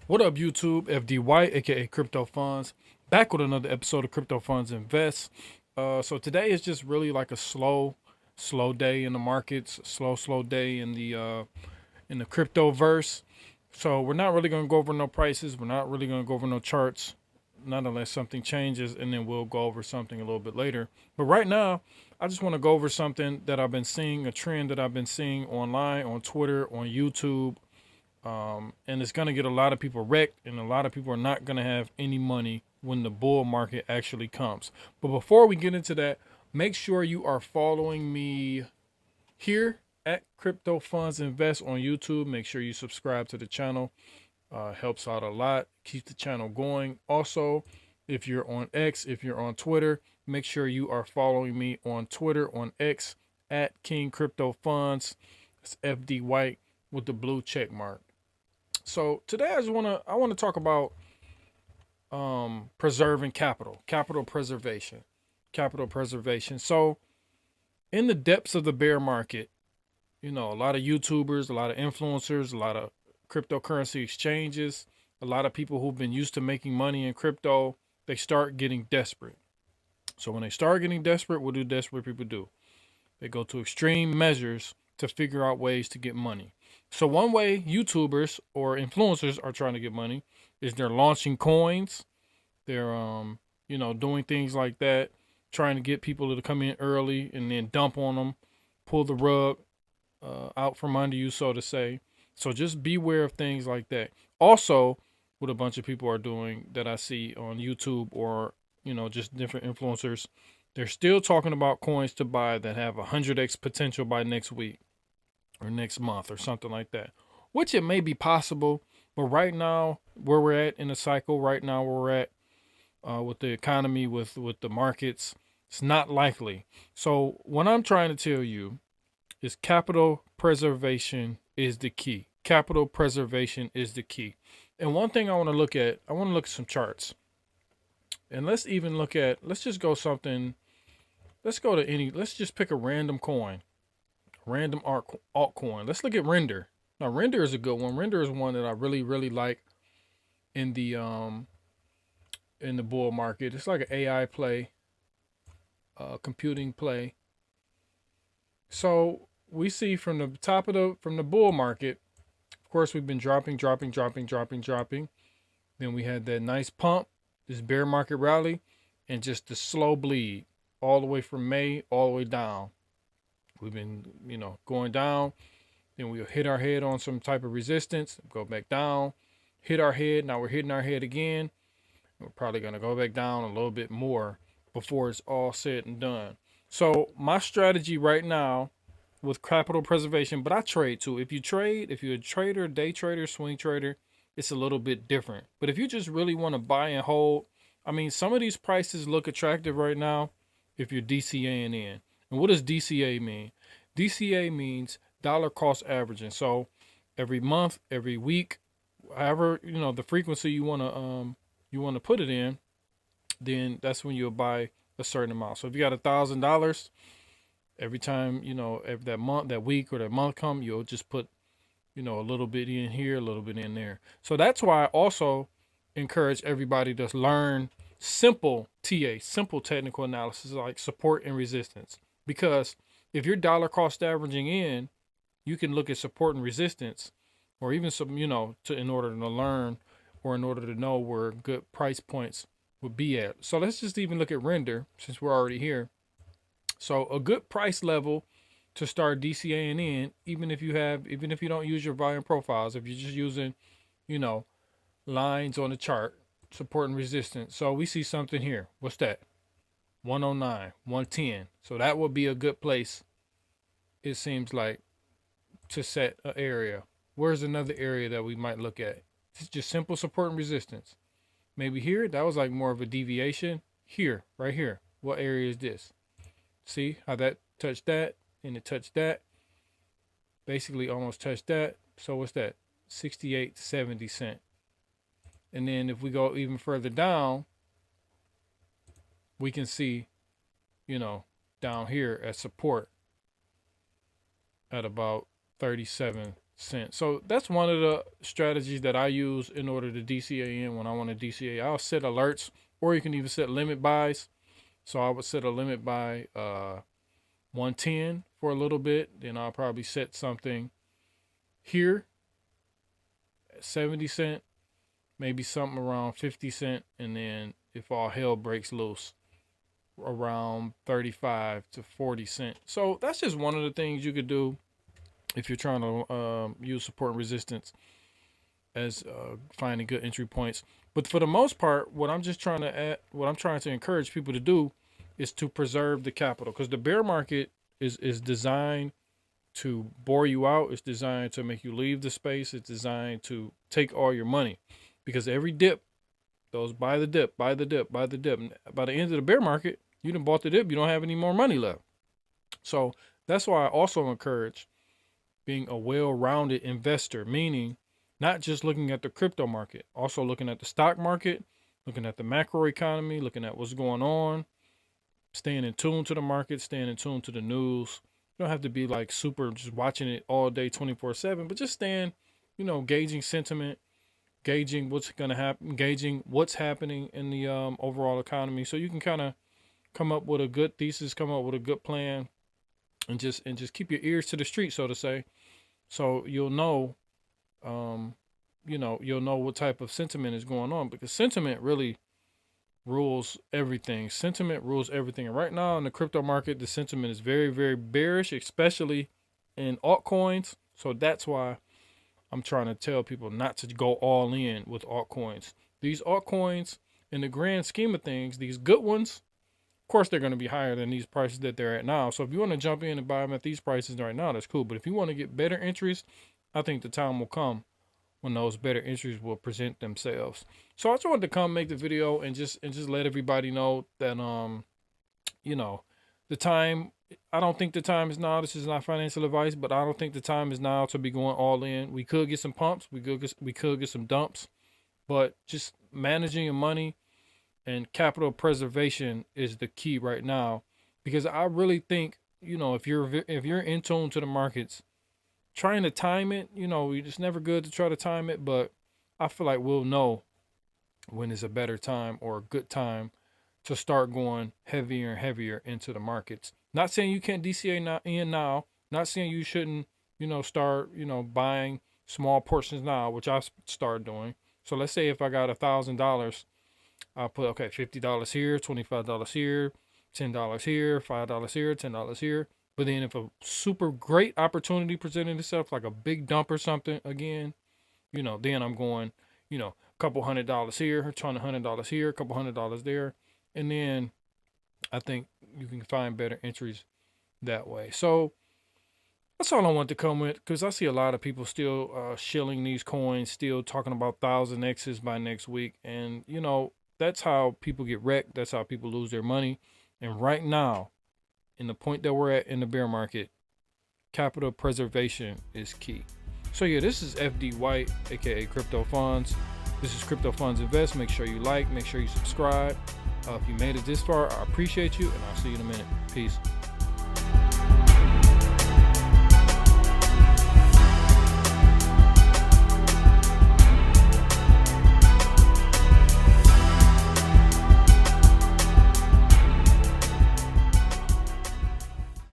What up, YouTube? FDY, aka Crypto Funds, back with another episode of Crypto Funds Invest. So today is just really like a slow day in the markets, slow day in the crypto verse. So we're not really gonna go over no prices. We're not really gonna go over no charts, not unless something changes, and then we'll go over something a little bit later. But right now, I just want to go over something that I've been seeing, a trend that I've been seeing online, on Twitter, on YouTube, and it's going to get a lot of people wrecked, and a lot of people are not going to have any money when the bull market actually comes. But before we get into that, make sure you are following me here at Crypto Funds Invest on YouTube. Make sure you subscribe to the channel. Helps out a lot. Keeps the channel going. Also, if you're on X, if you're on Twitter, make sure you are following me on Twitter, on X, at King Crypto Funds. It's FD White with the blue check mark. So today I wanna talk about preserving capital preservation, capital preservation. So in the depths of the bear market, a lot of YouTubers, a lot of influencers, a lot of cryptocurrency exchanges, a lot of people who've been used to making money in crypto, they start getting desperate. So when they start getting desperate, what do desperate people do? They go to extreme measures to figure out ways to get money. So one way YouTubers or influencers are trying to get money is they're launching coins. They're doing things like that, trying to get people to come in early and then dump on them, pull the rug out from under you, so to say. So just beware of things like that. Also, what a bunch of people are doing that I see on YouTube or just different influencers, they're still talking about coins to buy that have 100x potential by next week or next month or something like that, which it may be possible. But right now, where we're at in the cycle, right now where we're at with the economy, with the markets, it's not likely. So what I'm trying to tell you is capital preservation is the key. Capital preservation is the key. And one thing I want to look at, I want to look at some charts. And let's just go something, let's just pick a random coin, random altcoin. Let's look at Render. Now, Render is a good one. Render is one that I really like in the bull market. It's like an AI play, computing play. So we see from the top of the bull market, of course, we've been dropping. Then we had that nice pump, this bear market rally, and just the slow bleed all the way from May all the way down. We've been, going down. Then we'll hit our head on some type of resistance, go back down, hit our head. Now we're hitting our head again. We're probably going to go back down a little bit more before it's all said and done. So my strategy right now with capital preservation, but I trade too. If you're a trader, day trader, swing trader, it's a little bit different. But if you just really want to buy and hold, I mean, some of these prices look attractive right now if you're DCAing in. And what does DCA mean? DCA means dollar cost averaging. So every month, every week, however, the frequency you want to put it in, then that's when you'll buy a certain amount. So if you got $1,000, every time every that month, that week, or that month come, you'll just put a little bit in here, a little bit in there. So that's why I also encourage everybody to learn simple simple technical analysis, like support and resistance. Because if you're dollar cost averaging in, you can look at support and resistance, or even some, in order to learn, or in order to know where good price points would be at. So let's just even look at Render since we're already here. So a good price level to start DCAing in, even if you don't use your volume profiles, if you're just using, you know, lines on the chart, support and resistance. So we see something here. What's that? 109, 110. So that would be a good place, it seems like, to set an area. Where's another area that we might look at? It's just simple support and resistance. Maybe here, that was like more of a deviation. Here, right here. What area is this? See how that touched that and it touched that? Basically almost touched that. So what's that? 68 to 70 cent. And then if we go even further down, we can see, down here at support at about 37 cents. So that's one of the strategies that I use in order to DCA in when I want to DCA. I'll set alerts, or you can even set limit buys. So I would set a limit buy 110 for a little bit. Then I'll probably set something here at 70 cent, maybe something around 50 cent, and then if all hell breaks loose, around 35 to 40 cent. So that's just one of the things you could do if you're trying to use support and resistance as finding good entry points. But for the most part, what I'm trying to encourage people to do is to preserve the capital, because the bear market is designed to bore you out. It's designed to make you leave the space. It's designed to take all your money, because every dip, those buy the dip, buy the dip, buy the dip. And by the end of the bear market, you done bought the dip. You don't have any more money left. So that's why I also encourage being a well-rounded investor, meaning not just looking at the crypto market, also looking at the stock market, looking at the macro economy, looking at what's going on, staying in tune to the market, staying in tune to the news. You don't have to be like super just watching it all day 24/7, but just staying, gauging sentiment, gauging what's going to happen, gauging what's happening in the overall economy, so you can kind of come up with a good thesis, come up with a good plan, and just keep your ears to the street, so to say. So you'll know, you'll know what type of sentiment is going on, because sentiment really rules everything. Sentiment rules everything. And right now in the crypto market, the sentiment is very, very bearish, especially in altcoins. So that's why I'm trying to tell people not to go all in with altcoins. These altcoins, in the grand scheme of things, these good ones, of course, they're going to be higher than these prices that they're at now. So if you want to jump in and buy them at these prices right now, that's cool. But if you want to get better entries, I think the time will come when those better entries will present themselves. So I just wanted to come make the video and just let everybody know that the time, I don't think the time is now. This is not financial advice, but I don't think the time is now to be going all in. We could get some pumps, we could get some dumps, but just managing your money and capital preservation is the key right now, because I really think, if you're in tune to the markets, trying to time it, it's never good to try to time it, but I feel like we'll know when it's a better time or a good time to start going heavier and heavier into the markets. Not saying you can't DCA now, not saying you shouldn't, start, buying small portions now, which I started doing. So let's say if I got $1,000, I'll put, $50 here, $25 here, $10 here, $5 here, $10 here. But then if a super great opportunity presented itself, like a big dump or something again, then I'm going, a couple $100 here, $100 here, a couple $100 there. And then I think you can find better entries that way. So that's all I want to come with, because I see a lot of people still shilling these coins, still talking about 1,000X's by next week. And, that's how people get wrecked. That's how people lose their money. And right now, in the point that we're at in the bear market, capital preservation is key. So yeah, this is FD White, aka Crypto Funds. This is Crypto Funds Invest. Make sure you like, make sure you subscribe. If you made it this far, I appreciate you, and I'll see you in a minute. Peace.